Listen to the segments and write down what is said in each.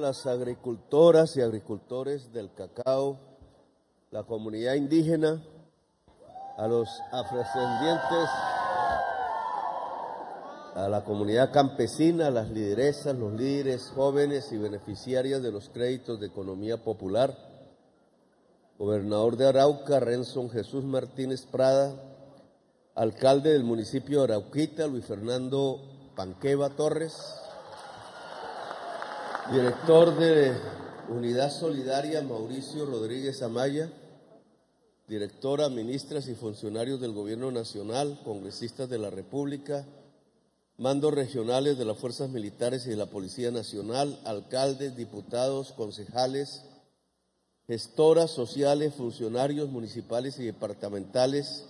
las agricultoras y agricultores del cacao, la comunidad indígena, a los afrodescendientes, a la comunidad campesina, a las lideresas, los líderes jóvenes y beneficiarias de los créditos de economía popular, gobernador de Arauca, Renson Jesús Martínez Prada, alcalde del municipio de Arauquita, Luis Fernando Panqueva Torres, director de Unidad Solidaria, Mauricio Rodríguez Amaya, directora, ministras y funcionarios del Gobierno Nacional, congresistas de la República, mandos regionales de las Fuerzas Militares y de la Policía Nacional, alcaldes, diputados, concejales, gestoras sociales, funcionarios municipales y departamentales,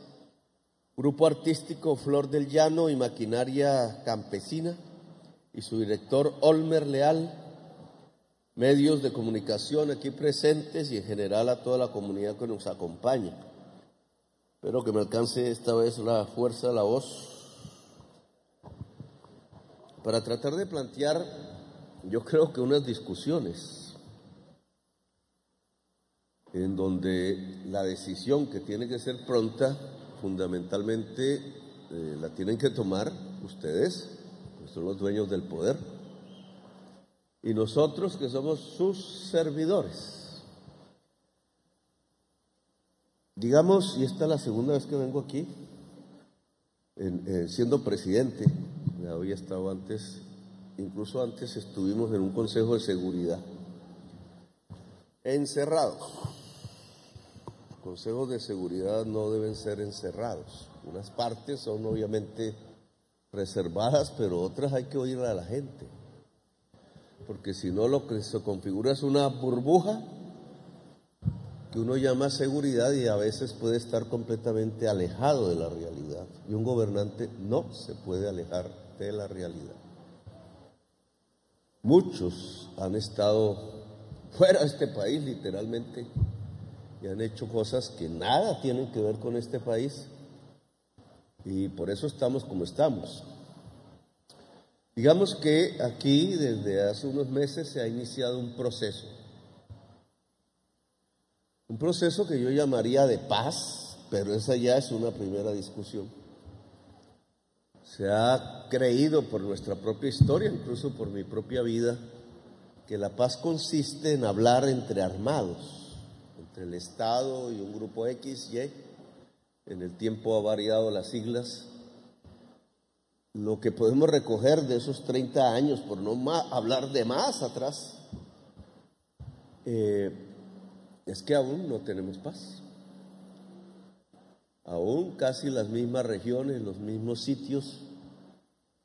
grupo artístico Flor del Llano y Maquinaria Campesina y su director Olmer Leal, medios de comunicación aquí presentes y en general a toda la comunidad que nos acompaña. Espero que me alcance esta vez la fuerza, la voz, para tratar de plantear, yo creo que unas discusiones en donde la decisión que tiene que ser pronta, fundamentalmente la tienen que tomar ustedes, que son los dueños del poder, y nosotros que somos sus servidores. Digamos, y esta es la segunda vez que vengo aquí, siendo presidente, ya había estado antes, incluso antes estuvimos en un consejo de seguridad, encerrados. Consejos de seguridad no deben ser encerrados. Unas partes son obviamente reservadas, pero otras hay que oír a la gente. Porque si no, lo que se configura es una burbuja que uno llama seguridad y a veces puede estar completamente alejado de la realidad. Y un gobernante no se puede alejar de la realidad. Muchos han estado fuera de este país, literalmente, y han hecho cosas que nada tienen que ver con este país, y por eso estamos como estamos. Digamos que aquí desde hace unos meses se ha iniciado un proceso que yo llamaría de paz, pero esa ya es una primera discusión. Se ha creído por nuestra propia historia, incluso por mi propia vida, que la paz consiste en hablar entre armados, entre el Estado y un grupo X, Y. En el tiempo ha variado las siglas. Lo que podemos recoger de esos 30 años, por no hablar de más atrás, es que aún no tenemos paz. Aún casi las mismas regiones, los mismos sitios.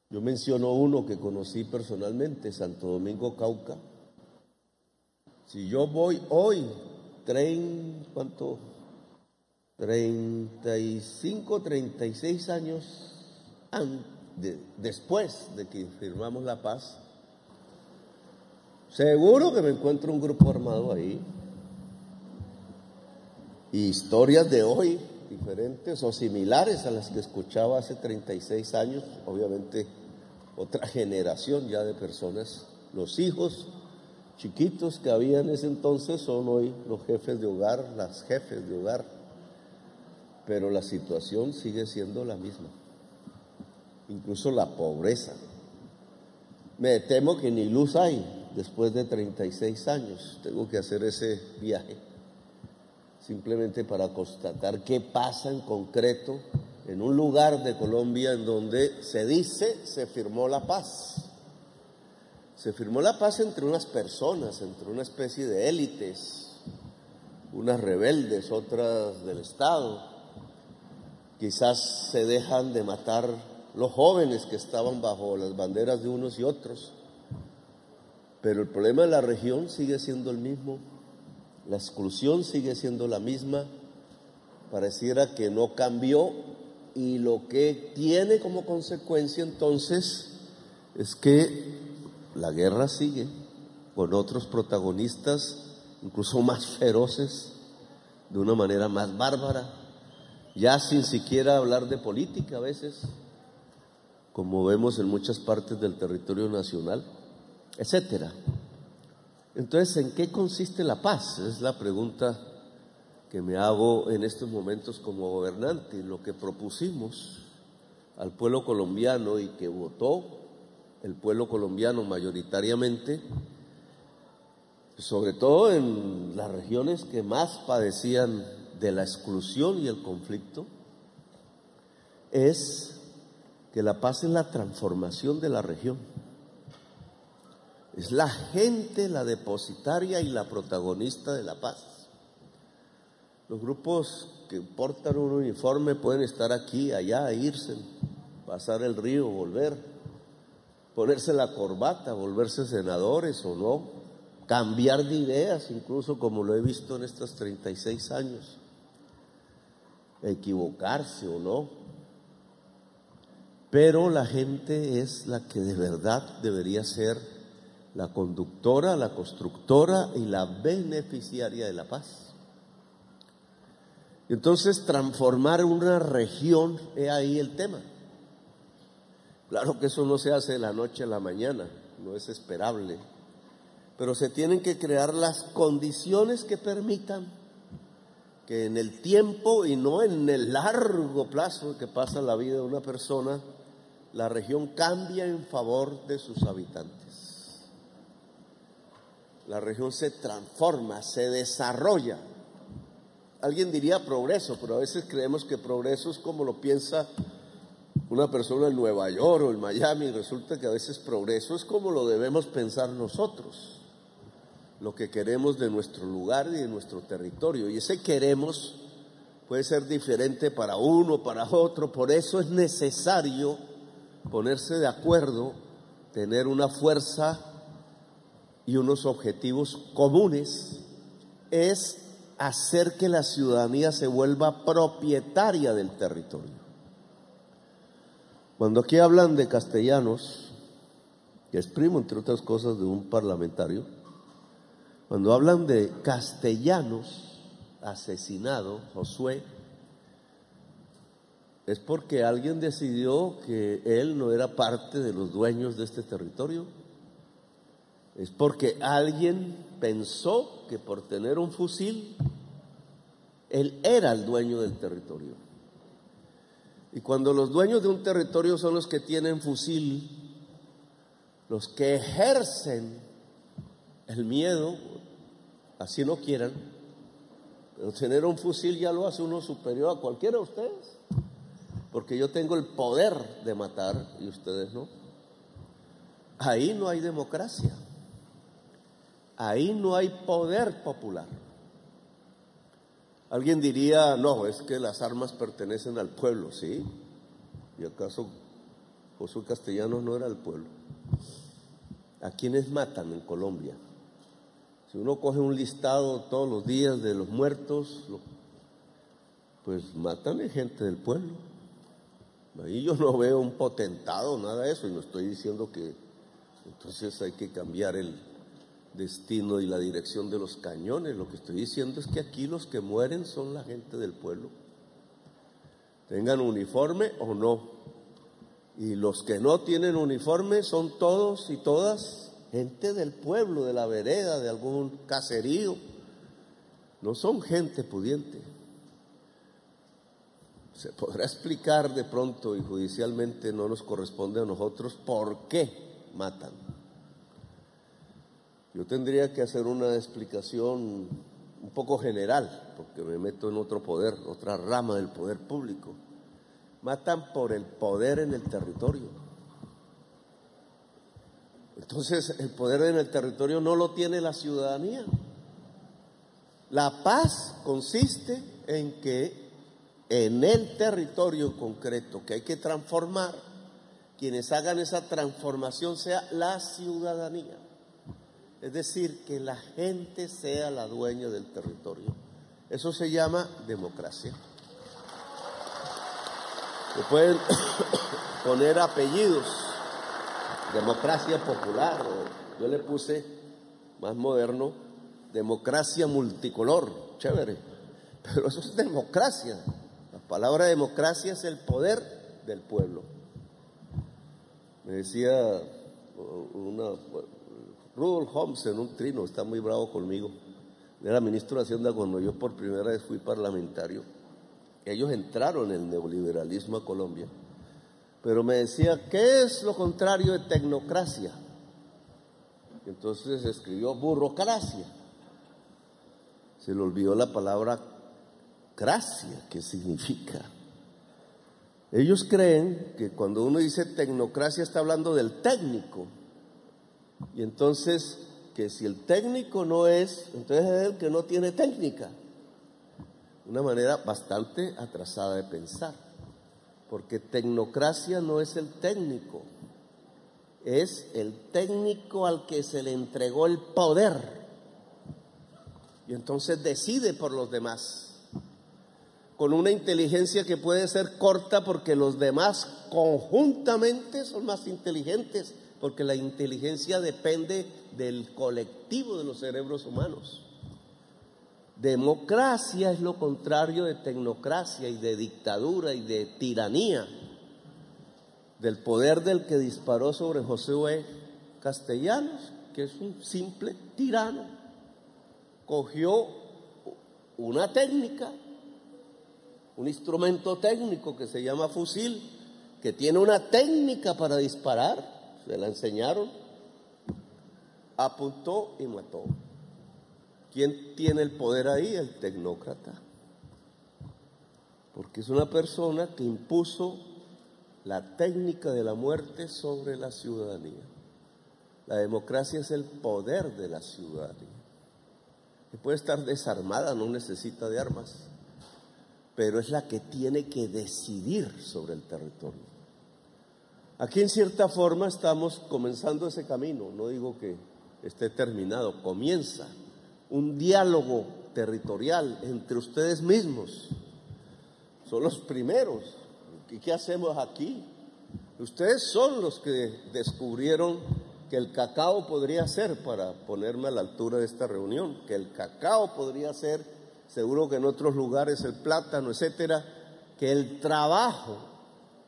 Yo menciono uno que conocí personalmente, Santo Domingo, Cauca. Si yo voy hoy, 35, 36 años después de que firmamos la paz, seguro que me encuentro un grupo armado ahí. Y historias de hoy diferentes o similares a las que escuchaba hace 36 años, obviamente otra generación ya de personas. Los hijos chiquitos que había en ese entonces son hoy los jefes de hogar, las jefes de hogar, pero la situación sigue siendo la misma, incluso la pobreza. Me temo que ni luz hay después de 36 años. Tengo que hacer ese viaje simplemente para constatar qué pasa en concreto en un lugar de Colombia en donde se dice se firmó la paz. Se firmó la paz entre unas personas, entre una especie de élites, unas rebeldes, otras del Estado. Quizás se dejan de matar los jóvenes que estaban bajo las banderas de unos y otros, pero el problema de la región sigue siendo el mismo, la exclusión sigue siendo la misma, pareciera que no cambió, y lo que tiene como consecuencia entonces es que la guerra sigue con otros protagonistas, incluso más feroces, de una manera más bárbara, ya sin siquiera hablar de política a veces, como vemos en muchas partes del territorio nacional, etcétera. Entonces, ¿en qué consiste la paz? Es la pregunta que me hago en estos momentos como gobernante. Y lo que propusimos al pueblo colombiano y que votó el pueblo colombiano mayoritariamente, sobre todo en las regiones que más padecían de la exclusión y el conflicto, es que la paz es la transformación de la región. Es la gente la depositaria y la protagonista de la paz. Los grupos que portan un uniforme pueden estar aquí, allá, irse, pasar el río, volver, ponerse la corbata, volverse senadores o no, cambiar de ideas, incluso como lo he visto en estos 36 años, equivocarse o no. Pero la gente es la que de verdad debería ser la conductora, la constructora y la beneficiaria de la paz. Entonces, transformar una región, es ahí el tema. Claro que eso no se hace de la noche a la mañana, no es esperable, pero se tienen que crear las condiciones que permitan que en el tiempo y no en el largo plazo que pasa la vida de una persona, la región cambia en favor de sus habitantes. La región se transforma, se desarrolla. Alguien diría progreso, pero a veces creemos que progreso es como lo piensa una persona en Nueva York o en Miami. Resulta que a veces progreso es como lo debemos pensar nosotros, lo que queremos de nuestro lugar y de nuestro territorio. Y ese queremos puede ser diferente para uno, para otro. Por eso es necesario ponerse de acuerdo, tener una fuerza y unos objetivos comunes. Es hacer que la ciudadanía se vuelva propietaria del territorio. Cuando aquí hablan de castellanos, que es primo, entre otras cosas, de un parlamentario, cuando hablan de castellanos asesinados, Josué, es porque alguien decidió que él no era parte de los dueños de este territorio. Es porque alguien pensó que por tener un fusil, él era el dueño del territorio. Y cuando los dueños de un territorio son los que tienen fusil, los que ejercen el miedo, así no quieran, pero tener un fusil ya lo hace uno superior a cualquiera de ustedes, porque yo tengo el poder de matar y ustedes no. Ahí no hay democracia. Ahí no hay poder popular. Alguien diría, no, es que las armas pertenecen al pueblo, ¿sí? ¿Y acaso Josué Castellanos no era del pueblo? ¿A quiénes matan en Colombia? Si uno coge un listado todos los días de los muertos, pues matan a gente del pueblo. Ahí yo no veo un potentado, nada de eso, y no estoy diciendo que entonces hay que cambiar el destino y la dirección de los cañones. Lo que estoy diciendo es que aquí los que mueren son la gente del pueblo, tengan uniforme o no, y los que no tienen uniforme son todos y todas gente del pueblo, de la vereda, de algún caserío, no son gente pudiente. Se podrá explicar de pronto, y judicialmente no nos corresponde a nosotros, por qué matan. Yo tendría que hacer una explicación un poco general, porque me meto en otro poder, otra rama del poder público. Matan por el poder en el territorio. Entonces, el poder en el territorio no lo tiene la ciudadanía. La paz consiste en que en el territorio concreto que hay que transformar, quienes hagan esa transformación sea la ciudadanía. Es decir, que la gente sea la dueña del territorio. Eso se llama democracia. Se pueden poner apellidos, democracia popular, o yo le puse más moderno, democracia multicolor, chévere, pero eso es democracia. La palabra democracia es el poder del pueblo. Me decía una Rudolf Holmes en un trino, está muy bravo conmigo. Era ministro de Hacienda cuando yo por primera vez fui parlamentario. Ellos entraron en el neoliberalismo a Colombia. Pero me decía, ¿qué es lo contrario de tecnocracia? Entonces escribió burocracia. Se le olvidó la palabra gracia, ¿qué significa? Ellos creen que cuando uno dice tecnocracia está hablando del técnico. Y entonces, que si el técnico no es, entonces es el que no tiene técnica. Una manera bastante atrasada de pensar. Porque tecnocracia no es el técnico, es el técnico al que se le entregó el poder. Y entonces decide por los demás. Con una inteligencia que puede ser corta porque los demás conjuntamente son más inteligentes, porque la inteligencia depende del colectivo de los cerebros humanos. Democracia es lo contrario de tecnocracia y de dictadura y de tiranía, del poder del que disparó sobre Josué Castellanos, que es un simple tirano. Cogió una técnica, un instrumento técnico que se llama fusil, que tiene una técnica para disparar, se la enseñaron, apuntó y mató. ¿Quién tiene el poder ahí? El tecnócrata. Porque es una persona que impuso la técnica de la muerte sobre la ciudadanía. La democracia es el poder de la ciudadanía. Que puede estar desarmada, no necesita de armas, pero es la que tiene que decidir sobre el territorio. Aquí en cierta forma estamos comenzando ese camino, no digo que esté terminado, comienza un diálogo territorial entre ustedes mismos. Son los primeros. ¿Y qué hacemos aquí? Ustedes son los que descubrieron que el cacao podría ser, para ponerme a la altura de esta reunión, que el cacao podría ser, seguro que en otros lugares el plátano, etcétera, que el trabajo,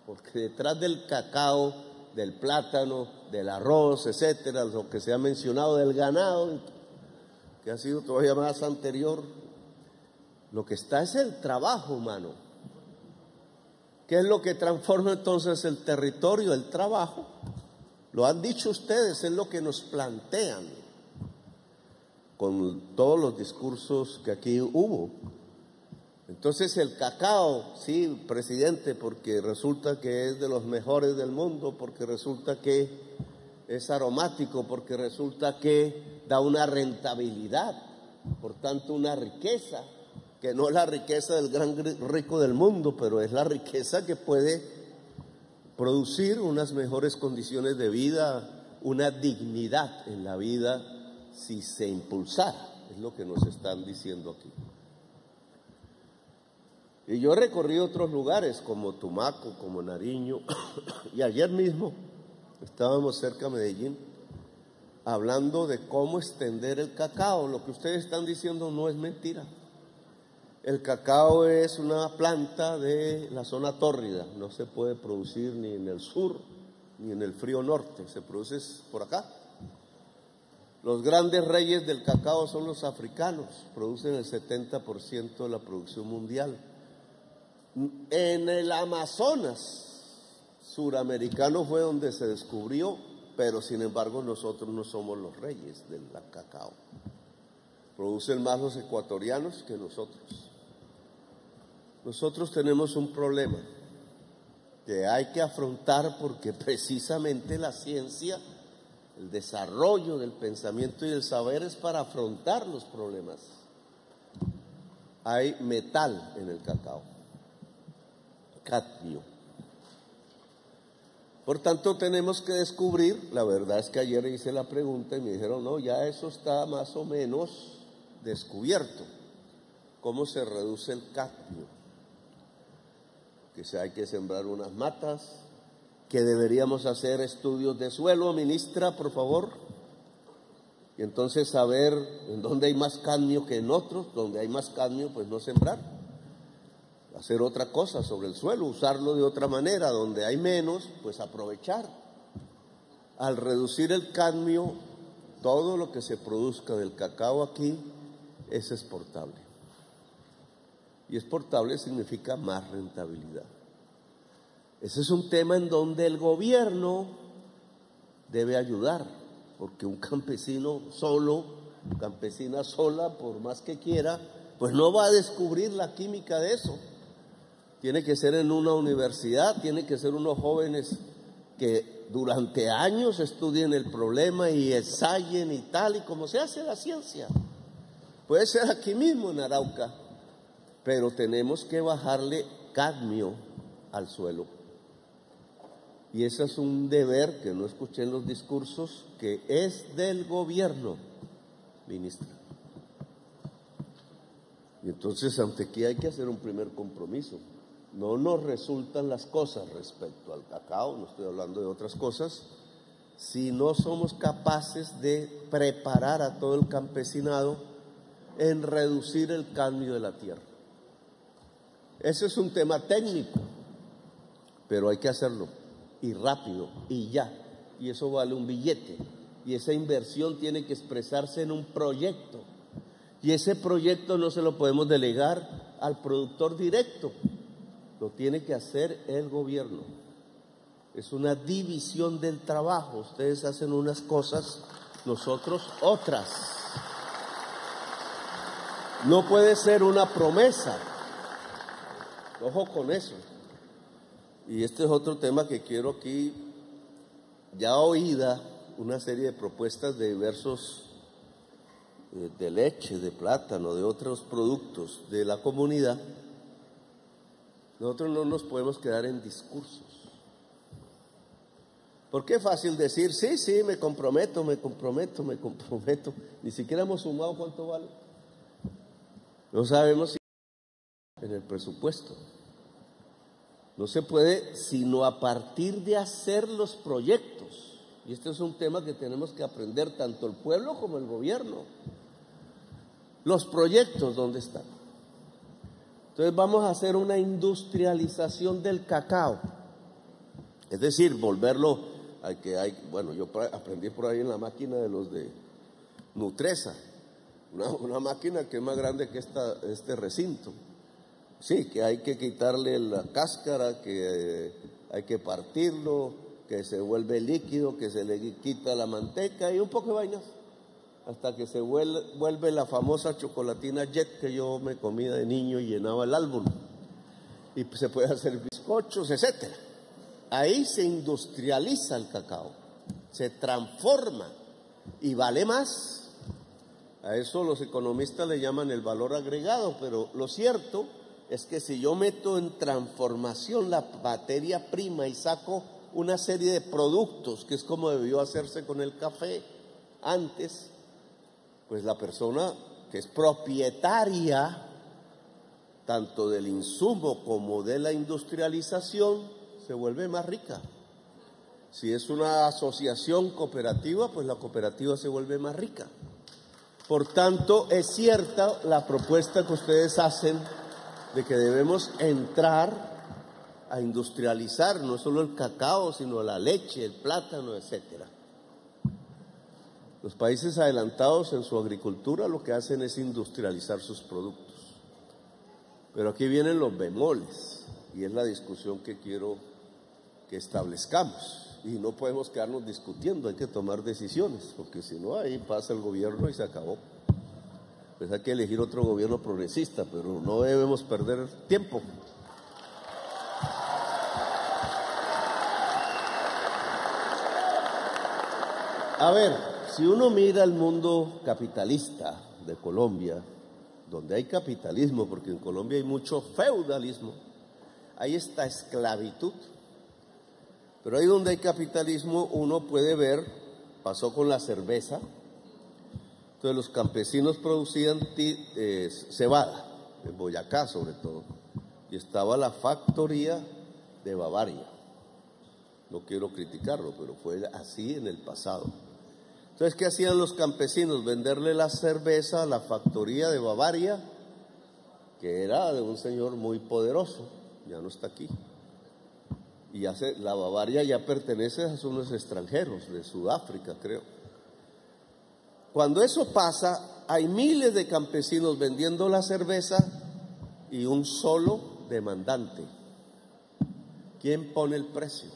porque detrás del cacao, del plátano, del arroz, etcétera, lo que se ha mencionado del ganado, que ha sido todavía más anterior, lo que está es el trabajo humano. ¿Qué es lo que transforma entonces el territorio? El trabajo. Lo han dicho ustedes, es lo que nos plantean con todos los discursos que aquí hubo. Entonces el cacao, sí, presidente, porque resulta que es de los mejores del mundo, porque resulta que es aromático, porque resulta que da una rentabilidad, por tanto una riqueza, que no es la riqueza del gran rico del mundo, pero es la riqueza que puede producir unas mejores condiciones de vida, una dignidad en la vida si se impulsara, es lo que nos están diciendo aquí. Y yo he recorrido otros lugares como Tumaco, como Nariño, y ayer mismo estábamos cerca de Medellín hablando de cómo extender el cacao. Lo que ustedes están diciendo no es mentira. El cacao es una planta de la zona tórrida, no se puede producir ni en el sur ni en el frío norte, se produce por acá. Los grandes reyes del cacao son los africanos, producen el 70% de la producción mundial. En el Amazonas suramericano fue donde se descubrió, pero sin embargo nosotros no somos los reyes del cacao. Producen más los ecuatorianos que nosotros. Nosotros tenemos un problema que hay que afrontar porque precisamente la ciencia, el desarrollo del pensamiento y del saber es para afrontar los problemas. Hay metal en el cacao, cadmio. Por tanto, tenemos que descubrir, la verdad es que ayer hice la pregunta y me dijeron, no, ya eso está más o menos descubierto, cómo se reduce el cadmio, que hay que sembrar unas matas, que deberíamos hacer estudios de suelo, ministra, por favor, y entonces saber en dónde hay más cadmio que en otros, donde hay más cadmio, pues no sembrar, hacer otra cosa sobre el suelo, usarlo de otra manera, donde hay menos, pues aprovechar. Al reducir el cadmio todo lo que se produzca del cacao aquí es exportable. Y exportable significa más rentabilidad. Ese es un tema en donde el gobierno debe ayudar, porque un campesino solo, campesina sola, por más que quiera, pues no va a descubrir la química de eso. Tiene que ser en una universidad, tiene que ser unos jóvenes que durante años estudien el problema y ensayen y tal, y como se hace la ciencia. Puede ser aquí mismo en Arauca, pero tenemos que bajarle cadmio al suelo. Y ese es un deber que no escuché en los discursos, que es del gobierno, ministra. Y entonces ante aquí hay que hacer un primer compromiso. No nos resultan las cosas respecto al cacao, no estoy hablando de otras cosas, si no somos capaces de preparar a todo el campesinado en reducir el cadmio de la tierra. Ese es un tema técnico, pero hay que hacerlo, y rápido, y ya, y eso vale un billete, y esa inversión tiene que expresarse en un proyecto, y ese proyecto no se lo podemos delegar al productor directo, lo tiene que hacer el gobierno. Es una división del trabajo, ustedes hacen unas cosas, nosotros otras. No puede ser una promesa, ojo con eso. Y este es otro tema que quiero aquí, ya oída una serie de propuestas de diversos, de leche, de plátano, de otros productos de la comunidad. Nosotros no nos podemos quedar en discursos. Porque es fácil decir, sí, me comprometo. Ni siquiera hemos sumado cuánto vale. No sabemos si en el presupuesto. No se puede sino a partir de hacer los proyectos. Y este es un tema que tenemos que aprender tanto el pueblo como el gobierno. Los proyectos, ¿dónde están? Entonces vamos a hacer una industrialización del cacao. Es decir, volverlo a que hay, bueno, yo aprendí por ahí en la máquina de los de Nutresa, una máquina que es más grande que este recinto. Sí, que hay que quitarle la cáscara, que hay que partirlo, que se vuelve líquido, que se le quita la manteca y un poco de vainas, hasta que se vuelve la famosa chocolatina Jet que yo me comía de niño y llenaba el álbum. Y se puede hacer bizcochos, etcétera. Ahí se industrializa el cacao, se transforma y vale más. A eso los economistas le llaman el valor agregado, pero lo cierto es que si yo meto en transformación la materia prima y saco una serie de productos, que es como debió hacerse con el café antes, pues la persona que es propietaria tanto del insumo como de la industrialización se vuelve más rica. Si es una asociación cooperativa, pues la cooperativa se vuelve más rica. Por tanto, es cierta la propuesta que ustedes hacen de que debemos entrar a industrializar no solo el cacao, sino la leche, el plátano, etcétera. Los países adelantados en su agricultura lo que hacen es industrializar sus productos. Pero aquí vienen los bemoles, y es la discusión que quiero que establezcamos. Y no podemos quedarnos discutiendo, hay que tomar decisiones, porque si no, ahí pasa el gobierno y se acabó. Pues hay que elegir otro gobierno progresista, pero no debemos perder tiempo. A ver, si uno mira el mundo capitalista de Colombia, donde hay capitalismo, porque en Colombia hay mucho feudalismo, hay esta esclavitud, pero ahí donde hay capitalismo uno puede ver, pasó con la cerveza. Entonces los campesinos producían cebada, en Boyacá sobre todo, y estaba la factoría de Bavaria. No quiero criticarlo, pero fue así en el pasado. Entonces, ¿qué hacían los campesinos? Venderle la cerveza a la factoría de Bavaria, que era de un señor muy poderoso, ya no está aquí. Y la Bavaria ya pertenece a unos extranjeros, de Sudáfrica, creo. Cuando eso pasa, hay miles de campesinos vendiendo la cerveza y un solo demandante. ¿Quién pone el precio?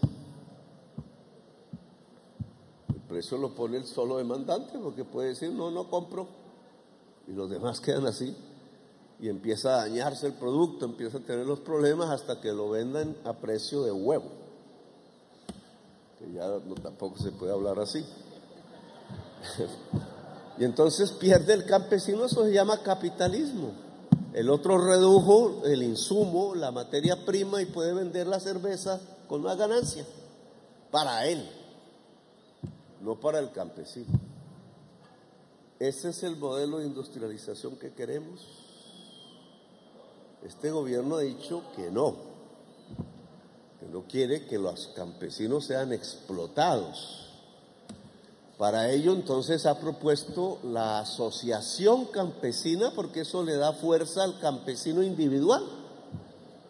El precio lo pone el solo demandante, porque puede decir, no, no compro, y los demás quedan así, y empieza a dañarse el producto, empieza a tener los problemas hasta que lo vendan a precio de huevo, que ya no, tampoco se puede hablar así. Y entonces pierde el campesino, eso se llama capitalismo. El otro redujo el insumo, la materia prima, y puede vender la cerveza con más ganancia para él, no para el campesino. ¿Ese es el modelo de industrialización que queremos? Este gobierno ha dicho que no quiere que los campesinos sean explotados. Para ello, entonces, ha propuesto la asociación campesina, porque eso le da fuerza al campesino individual.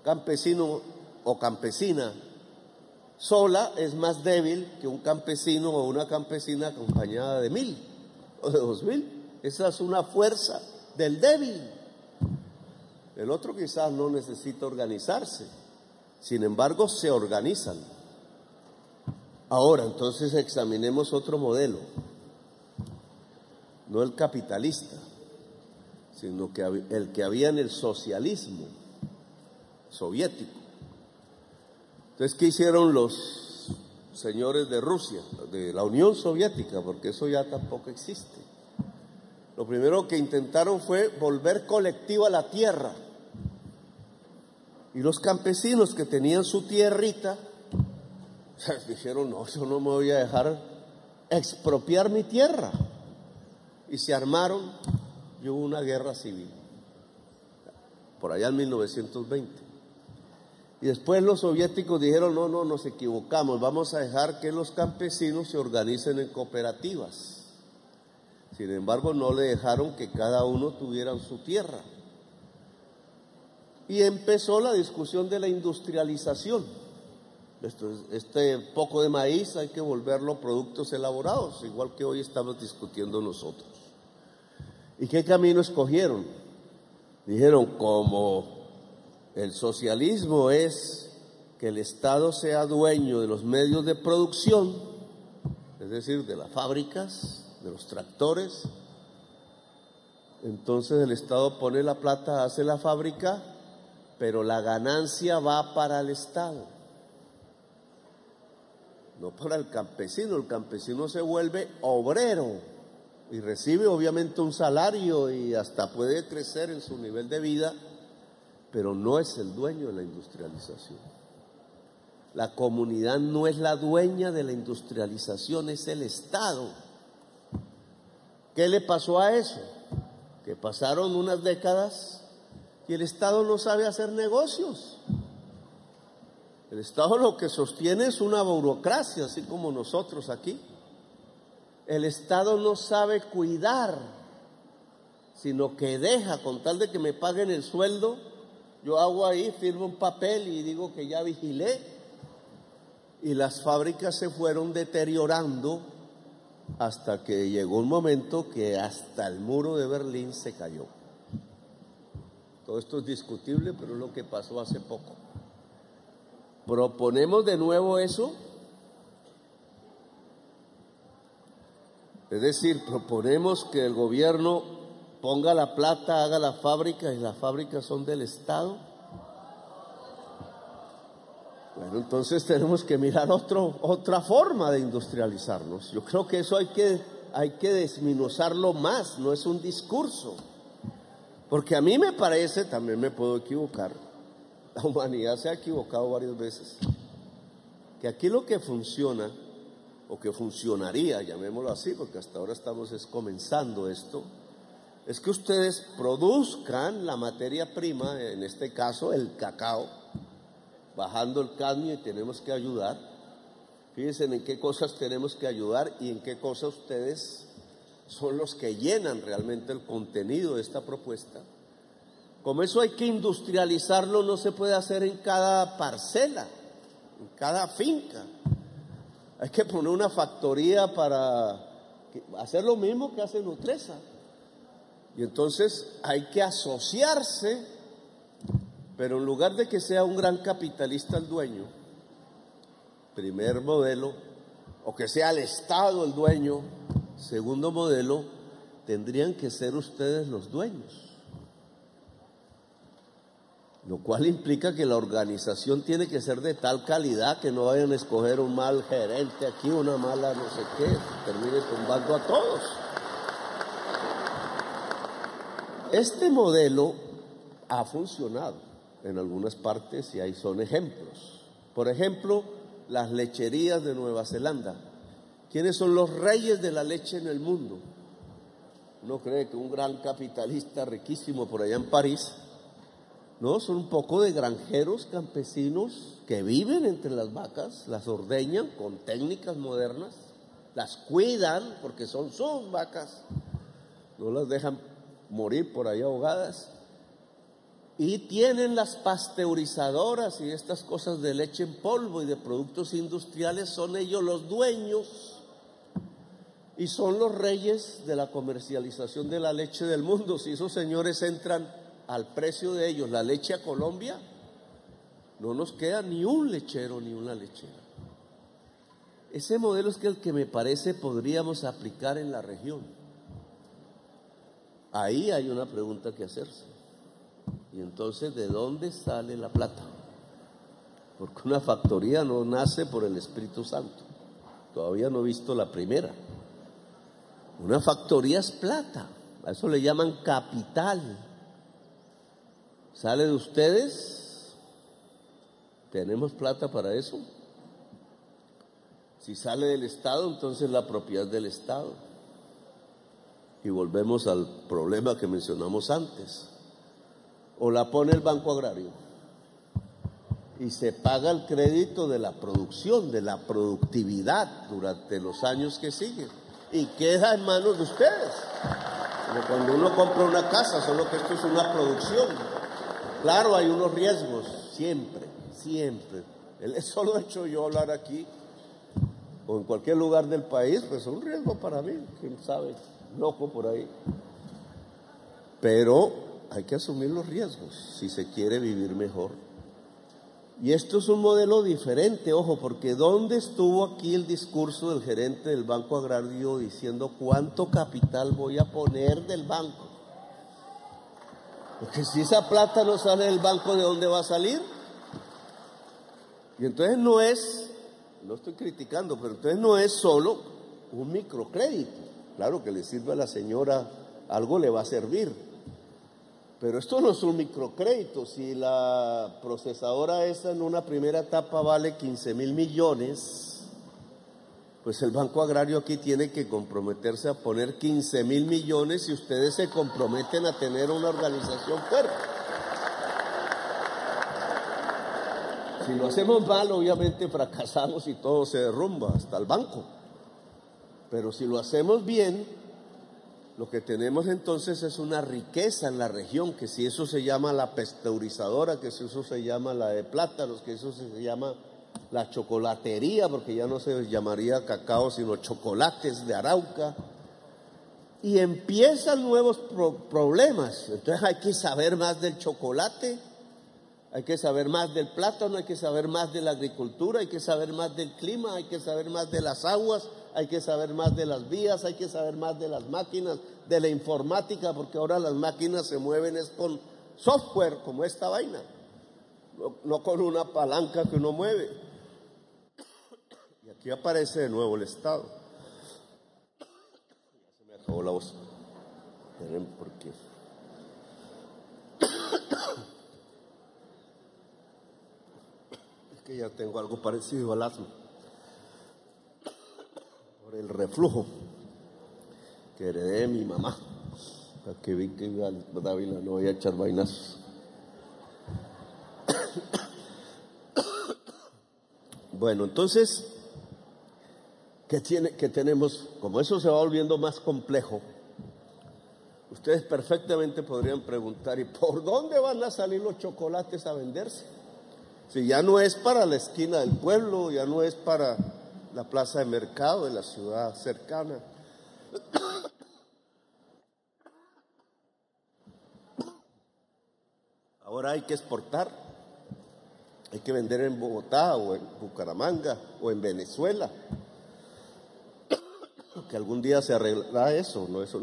Campesino o campesina sola es más débil que un campesino o una campesina acompañada de 1,000 o de 2,000. Esa es una fuerza del débil. El otro quizás no necesita organizarse, sin embargo, se organizan. Ahora, entonces, examinemos otro modelo, no el capitalista, sino que el que había en el socialismo soviético. Entonces, ¿qué hicieron los señores de Rusia, de la Unión Soviética? Porque eso ya tampoco existe. Lo primero que intentaron fue volver colectiva la tierra. Y los campesinos que tenían su tierrita, dijeron, no, yo no me voy a dejar expropiar mi tierra. Y se armaron y hubo una guerra civil, por allá en 1920. Y después los soviéticos dijeron, no, nos equivocamos, vamos a dejar que los campesinos se organicen en cooperativas. Sin embargo, no le dejaron que cada uno tuviera su tierra. Y empezó la discusión de la industrialización. Este poco de maíz hay que volverlo productos elaborados, igual que hoy estamos discutiendo nosotros. ¿Y qué camino escogieron? Dijeron, como el socialismo es que el Estado sea dueño de los medios de producción, es decir, de las fábricas, de los tractores, entonces el Estado pone la plata, hace la fábrica, pero la ganancia va para el Estado, no para el campesino. El campesino se vuelve obrero y recibe obviamente un salario y hasta puede crecer en su nivel de vida, pero no es el dueño de la industrialización. La comunidad no es la dueña de la industrialización, es el Estado. ¿Qué le pasó a eso? Que pasaron unas décadas y el Estado no sabe hacer negocios. El Estado lo que sostiene es una burocracia, así como nosotros aquí. El Estado no sabe cuidar, sino que deja, con tal de que me paguen el sueldo, yo hago ahí, firmo un papel y digo que ya vigilé. Y las fábricas se fueron deteriorando hasta que llegó un momento que hasta el muro de Berlín se cayó. Todo esto es discutible, pero es lo que pasó hace poco. ¿Proponemos de nuevo eso? Es decir, proponemos que el gobierno ponga la plata, haga la fábrica y las fábricas son del Estado. Bueno, entonces tenemos que mirar otra forma de industrializarnos. Yo creo que eso hay que desmenuzarlo más, no es un discurso. Porque a mí me parece, también me puedo equivocar, la humanidad se ha equivocado varias veces, que aquí lo que funciona, o que funcionaría, llamémoslo así, porque hasta ahora estamos comenzando esto, es que ustedes produzcan la materia prima, en este caso el cacao, bajando el cadmio, y tenemos que ayudar. Fíjense en qué cosas tenemos que ayudar y en qué cosas ustedes son los que llenan realmente el contenido de esta propuesta. Como eso hay que industrializarlo, no se puede hacer en cada parcela, en cada finca. Hay que poner una factoría para hacer lo mismo que hace Nutresa. Y entonces hay que asociarse, pero en lugar de que sea un gran capitalista el dueño, primer modelo, o que sea el Estado el dueño, segundo modelo, tendrían que ser ustedes los dueños. Lo cual implica que la organización tiene que ser de tal calidad que no vayan a escoger un mal gerente aquí, una mala no sé qué, termine tumbando a todos. Este modelo ha funcionado en algunas partes y ahí son ejemplos. Por ejemplo, las lecherías de Nueva Zelanda. ¿Quiénes son los reyes de la leche en el mundo? Uno cree que un gran capitalista riquísimo por allá en París. No, son un poco de granjeros campesinos que viven entre las vacas, las ordeñan con técnicas modernas, las cuidan porque son sus vacas, no las dejan morir por ahí ahogadas, y tienen las pasteurizadoras y estas cosas de leche en polvo y de productos industriales, son ellos los dueños y son los reyes de la comercialización de la leche del mundo. Si esos señores entran al precio de ellos la leche a Colombia, no nos queda ni un lechero ni una lechera. Ese modelo es el que me parece podríamos aplicar en la región. Ahí hay una pregunta que hacerse. Y entonces, ¿de dónde sale la plata? Porque una factoría no nace por el Espíritu Santo. Todavía no he visto la primera. Una factoría es plata. A eso le llaman capital. ¿Sale de ustedes? ¿Tenemos plata para eso? Si sale del Estado, entonces la propiedad del Estado. Y volvemos al problema que mencionamos antes. O la pone el Banco Agrario y se paga el crédito de la producción, de la productividad durante los años que siguen, y queda en manos de ustedes. Como cuando uno compra una casa, solo que esto es una producción. Claro, hay unos riesgos, siempre. El solo hecho de yo hablar aquí o en cualquier lugar del país, pues es un riesgo para mí, quién sabe, loco por ahí. Pero hay que asumir los riesgos si se quiere vivir mejor. Y esto es un modelo diferente, ojo, porque ¿dónde estuvo aquí el discurso del gerente del Banco Agrario diciendo cuánto capital voy a poner del banco? Porque si esa plata no sale del banco, ¿de dónde va a salir? Y entonces no estoy criticando, pero entonces no es solo un microcrédito. Claro que le sirve a la señora, algo le va a servir. Pero esto no es un microcrédito. Si la procesadora esa en una primera etapa vale 15,000 millones, pues el Banco Agrario aquí tiene que comprometerse a poner 15,000 millones si ustedes se comprometen a tener una organización fuerte. Si lo hacemos mal, obviamente fracasamos y todo se derrumba, hasta el banco. Pero si lo hacemos bien, lo que tenemos entonces es una riqueza en la región, que si eso se llama la pasteurizadora, que si eso se llama la de plátanos, que eso se llama la chocolatería, porque ya no se llamaría cacao, sino chocolates de Arauca, y empiezan nuevos problemas. Entonces hay que saber más del chocolate, hay que saber más del plátano, hay que saber más de la agricultura, hay que saber más del clima, hay que saber más de las aguas, hay que saber más de las vías, hay que saber más de las máquinas, de la informática, porque ahora las máquinas se mueven es con software, como esta vaina, no con una palanca que uno mueve. Y aquí aparece de nuevo el Estado. Ya se me acabó la voz. Miren por qué. Es que ya tengo algo parecido al asma. Por el reflujo que heredé de mi mamá. Para que vi que iba a Dávila, no voy a echar vainazos. Bueno, entonces, ¿qué tenemos? Como eso se va volviendo más complejo, ustedes perfectamente podrían preguntar, ¿y por dónde van a salir los chocolates a venderse? Si ya no es para la esquina del pueblo, ya no es para la plaza de mercado de la ciudad cercana, Ahora hay que exportar, hay que vender en Bogotá o en Bucaramanga o en Venezuela, que algún día se arreglará eso no es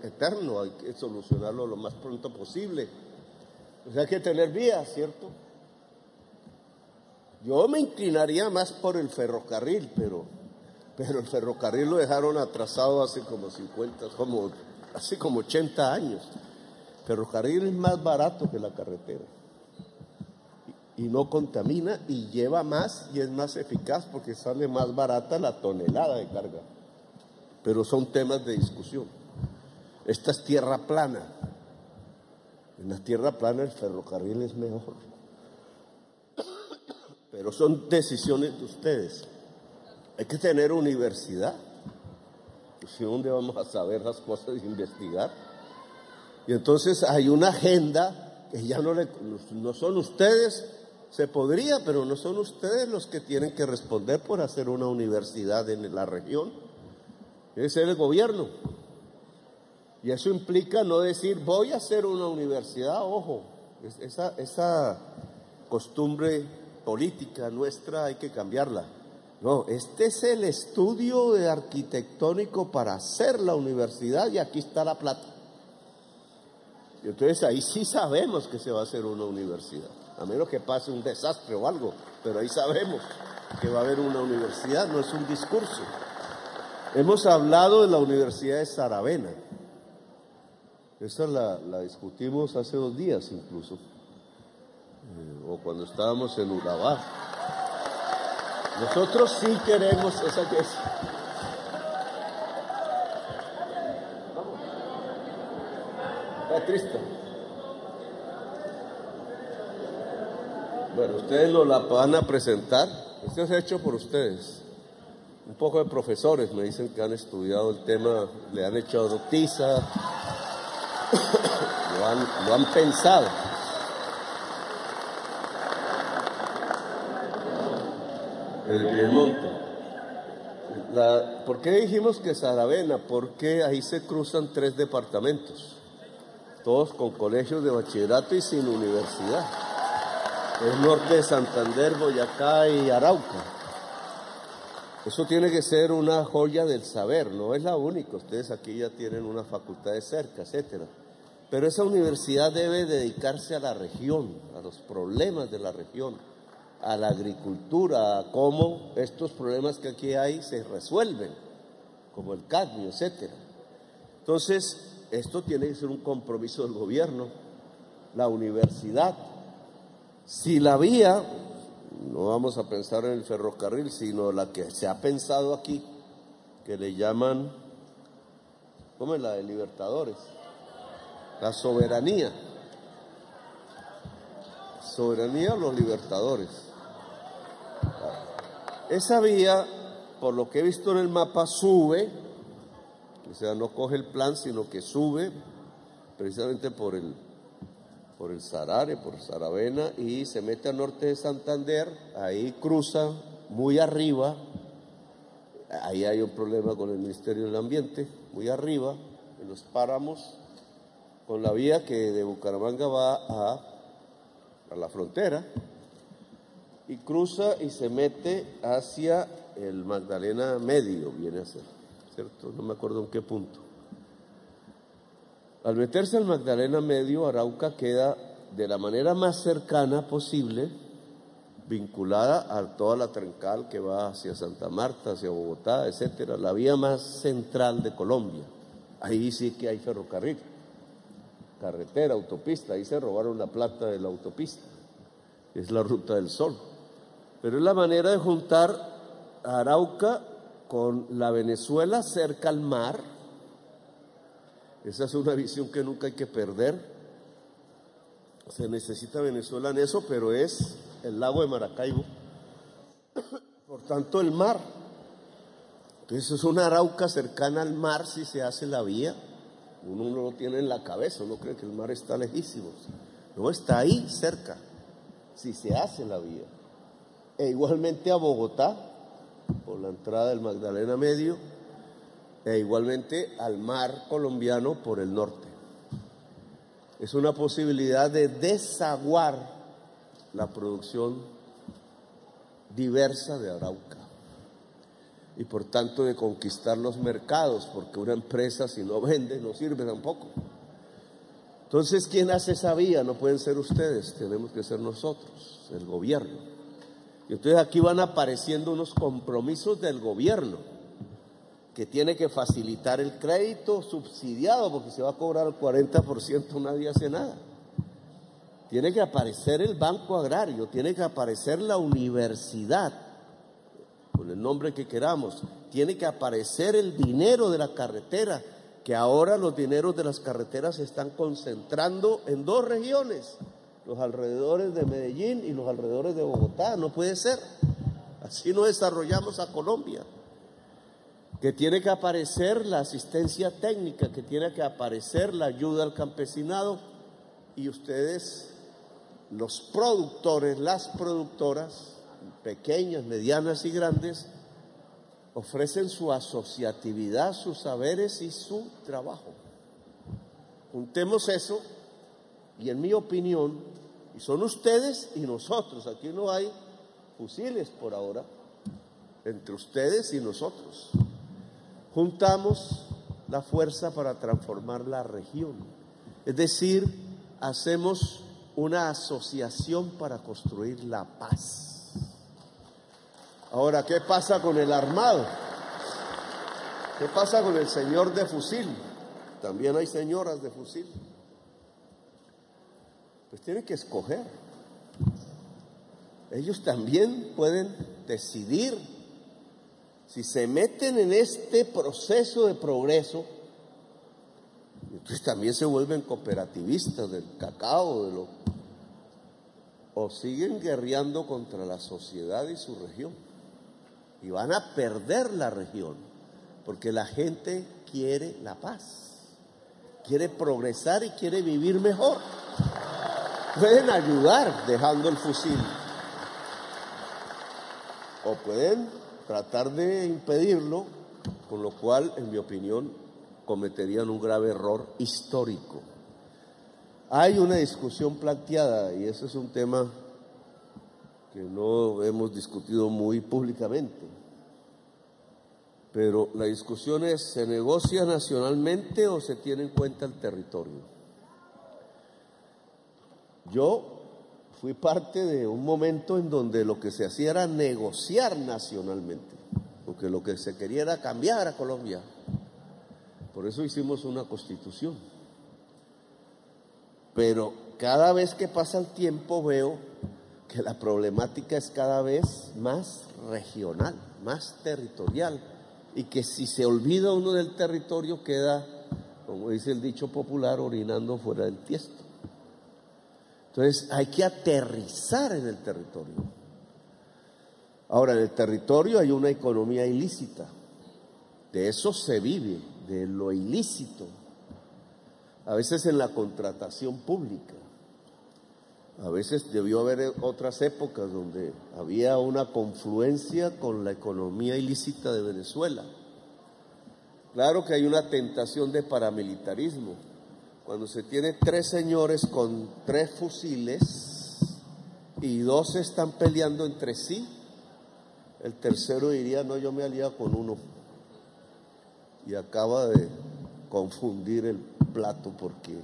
eterno, hay que solucionarlo lo más pronto posible. O sea, hay que tener vías, ¿cierto? Yo me inclinaría más por el ferrocarril, pero el ferrocarril lo dejaron atrasado hace como 80 años. El ferrocarril es más barato que la carretera y no contamina y lleva más y es más eficaz porque sale más barata la tonelada de carga. Pero son temas de discusión. Esta es tierra plana. En la tierra plana el ferrocarril es mejor. Pero son decisiones de ustedes. Hay que tener universidad. ¿Y dónde vamos a saber las cosas e investigar? Y entonces hay una agenda que ya no son ustedes, se podría, pero no son ustedes los que tienen que responder por hacer una universidad en la región. Debe ser el gobierno. Y eso implica no decir voy a hacer una universidad, ojo, esa costumbre política nuestra hay que cambiarla. No, este es el estudio arquitectónico para hacer la universidad y aquí está la plata. Y entonces ahí sí sabemos que se va a hacer una universidad, a menos que pase un desastre o algo, pero ahí sabemos que va a haber una universidad, no es un discurso. Hemos hablado de la Universidad de Saravena. Esa la discutimos hace 2 días incluso, o cuando estábamos en Urabá. Nosotros sí queremos esa que es. Está triste. Bueno, ustedes nos la van a presentar. Esto es hecho por ustedes. Un poco de profesores me dicen que han estudiado el tema, le han echado tiza, lo han pensado. El Piemonte. ¿Por qué dijimos que Saravena? Porque ahí se cruzan 3 departamentos, todos con colegios de bachillerato y sin universidad. Es norte de Santander, Boyacá y Arauca. Eso tiene que ser una joya del saber, no es la única. Ustedes aquí ya tienen una facultad de cerca, etcétera. Pero esa universidad debe dedicarse a la región, a los problemas de la región, a la agricultura, a cómo estos problemas que aquí hay se resuelven, como el cadmio, etcétera. Entonces, esto tiene que ser un compromiso del gobierno, la universidad. Si la vía, no vamos a pensar en el ferrocarril, sino la que se ha pensado aquí, que le llaman, ¿cómo es la de Libertadores? La soberanía. Soberanía a los libertadores. Esa vía, por lo que he visto en el mapa, sube, o sea, no coge el plan, sino que sube precisamente por el Sarare, por Saravena, y se mete al norte de Santander, ahí cruza muy arriba, ahí hay un problema con el Ministerio del Ambiente, muy arriba, en los páramos, con la vía que de Bucaramanga va a la frontera, y cruza y se mete hacia el Magdalena Medio, viene a ser, ¿cierto? No me acuerdo en qué punto. Al meterse al Magdalena Medio, Arauca queda de la manera más cercana posible vinculada a toda la troncal que va hacia Santa Marta, hacia Bogotá, etcétera, la vía más central de Colombia. Ahí sí que hay ferrocarril, carretera, autopista, ahí se robaron la plata de la autopista, es la Ruta del Sol. Pero es la manera de juntar a Arauca con la Venezuela cerca al mar. Esa es una visión que nunca hay que perder. Se necesita Venezuela en eso, pero es el lago de Maracaibo. Por tanto, el mar. Entonces es una Arauca cercana al mar si se hace la vía. Uno no lo tiene en la cabeza, uno cree que el mar está lejísimo. No, está ahí cerca, si se hace la vía. E igualmente a Bogotá, por la entrada del Magdalena Medio, e igualmente al mar colombiano por el norte. es una posibilidad de desaguar la producción diversa de Arauca y por tanto de conquistar los mercados, porque una empresa si no vende no sirve tampoco. Entonces, ¿quién hace esa vía? No pueden ser ustedes, tenemos que ser nosotros, el gobierno. Y entonces aquí van apareciendo unos compromisos del gobierno, que tiene que facilitar el crédito subsidiado, porque se va a cobrar el 40%, nadie hace nada. Tiene que aparecer el Banco Agrario, tiene que aparecer la universidad, con el nombre que queramos, tiene que aparecer el dinero de la carretera, que ahora los dineros de las carreteras se están concentrando en 2 regiones, los alrededores de Medellín y los alrededores de Bogotá. No puede ser, así no desarrollamos a Colombia. Que tiene que aparecer la asistencia técnica, que tiene que aparecer la ayuda al campesinado, y ustedes, los productores, las productoras, pequeñas, medianas y grandes, ofrecen su asociatividad, sus saberes y su trabajo. Juntemos eso y, en mi opinión, y son ustedes y nosotros, aquí no hay fusiles por ahora, entre ustedes y nosotros, juntamos la fuerza para transformar la región. Es decir, hacemos una asociación para construir la paz. Ahora, ¿qué pasa con el armado? ¿Qué pasa con el señor de fusil? También hay señoras de fusil. Pues tienen que escoger. Ellos también pueden decidir si se meten en este proceso de progreso. Entonces también se vuelven cooperativistas del cacao, o siguen guerreando contra la sociedad y su región. Y van a perder la región, porque la gente quiere la paz, quiere progresar y quiere vivir mejor. Pueden ayudar dejando el fusil, o pueden tratar de impedirlo, con lo cual, en mi opinión, cometerían un grave error histórico. Hay una discusión planteada, y ese es un tema que no hemos discutido muy públicamente, pero la discusión es: ¿se negocia nacionalmente o se tiene en cuenta el territorio? Yo fui parte de un momento en donde lo que se hacía era negociar nacionalmente, porque lo que se quería era cambiar a Colombia. Por eso hicimos una constitución. Pero cada vez que pasa el tiempo veo que la problemática es cada vez más regional, más territorial, y que si se olvida uno del territorio queda, como dice el dicho popular, orinando fuera del tiesto. Entonces hay que aterrizar en el territorio. Ahora, en el territorio hay una economía ilícita, de eso se vive, de lo ilícito. A veces en la contratación pública, a veces debió haber otras épocas donde había una confluencia con la economía ilícita de Venezuela. Claro que hay una tentación de paramilitarismo. Cuando se tiene 3 señores con 3 fusiles y 2 están peleando entre sí, el tercero diría: no, yo me alía con uno, y acaba de confundir el plato porque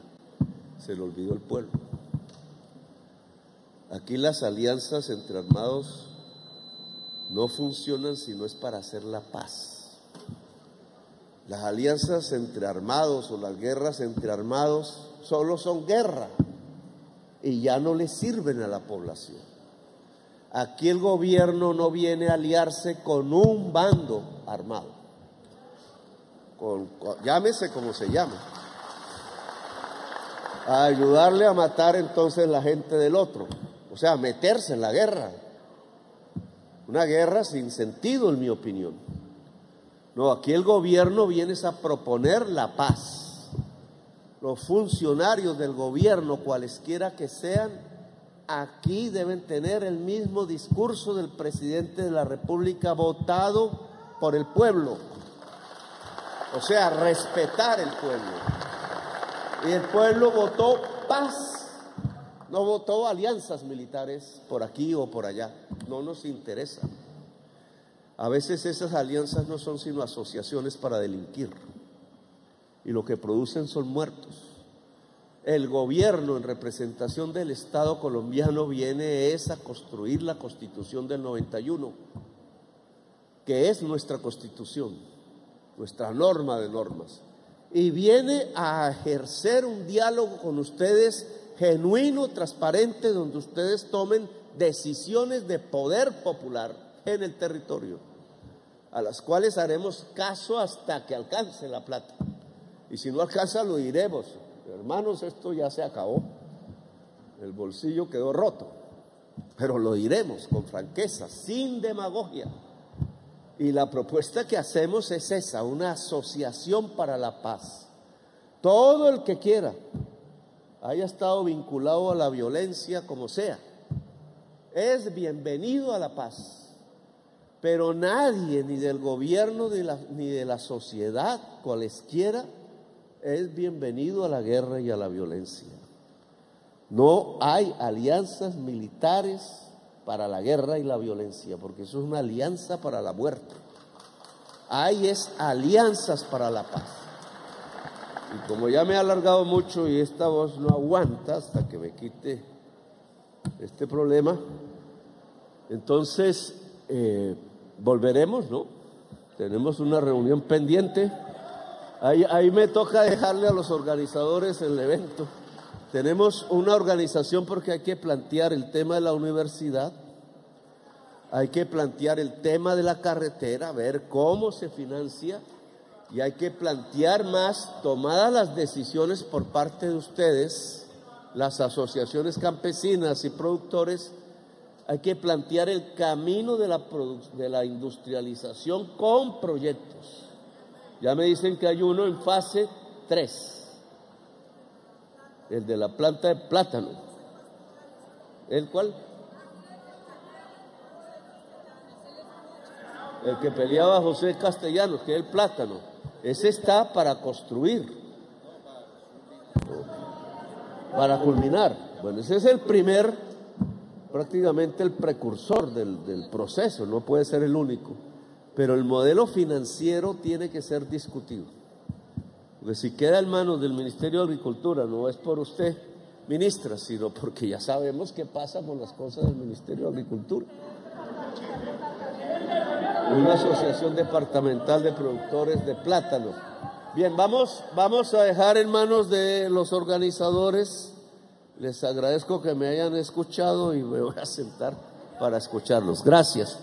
se le olvidó el pueblo. Aquí las alianzas entre armados no funcionan si no es para hacer la paz. Las alianzas entre armados o las guerras entre armados solo son guerra y ya no le sirven a la población. Aquí el gobierno no viene a aliarse con un bando armado, llámese como se llame, a ayudarle a matar entonces la gente del otro, o sea, meterse en la guerra, una guerra sin sentido, en mi opinión. No, aquí el gobierno viene a proponer la paz. Los funcionarios del gobierno, cualesquiera que sean, aquí deben tener el mismo discurso del presidente de la República votado por el pueblo, o sea, respetar el pueblo. Y el pueblo votó paz. No votó alianzas militares por aquí o por allá, no nos interesa. A veces esas alianzas no son sino asociaciones para delinquir, y lo que producen son muertos. El gobierno en representación del Estado colombiano viene a construir la Constitución del 91, que es nuestra Constitución, nuestra norma de normas, y viene a ejercer un diálogo con ustedes genuino, transparente, donde ustedes tomen decisiones de poder popular en el territorio, a las cuales haremos caso hasta que alcance la plata. Y si no alcanza, lo diremos: hermanos, esto ya se acabó, el bolsillo quedó roto. Pero lo diremos con franqueza, sin demagogia. Y la propuesta que hacemos es esa: una asociación para la paz. Todo el que quiera, haya estado vinculado a la violencia como sea, es bienvenido a la paz. Pero nadie, ni del gobierno ni de la sociedad, cualesquiera, es bienvenido a la guerra y a la violencia. No hay alianzas militares para la guerra y la violencia, porque eso es una alianza para la muerte. Hay alianzas para la paz. Y como ya me he alargado mucho y esta voz no aguanta hasta que me quite este problema, entonces volveremos, ¿no? Tenemos una reunión pendiente. Ahí me toca dejarle a los organizadores el evento. Tenemos una organización porque hay que plantear el tema de la universidad, hay que plantear el tema de la carretera, ver cómo se financia, y hay que plantear más, tomadas las decisiones por parte de ustedes, las asociaciones campesinas y productores, hay que plantear el camino de la industrialización con proyectos. Ya me dicen que hay uno en fase 3, el de la planta de plátano. ¿El cuál? El que peleaba José Castellanos, que es el plátano. Ese está para construir, para culminar. Bueno, ese es el primer, prácticamente el precursor del proceso, no puede ser el único. Pero el modelo financiero tiene que ser discutido, porque si queda en manos del Ministerio de Agricultura, no es por usted, ministra, sino porque ya sabemos qué pasa con las cosas del Ministerio de Agricultura. Una asociación departamental de productores de plátano. Bien, vamos a dejar en manos de los organizadores. Les agradezco que me hayan escuchado y me voy a sentar para escucharlos. Gracias.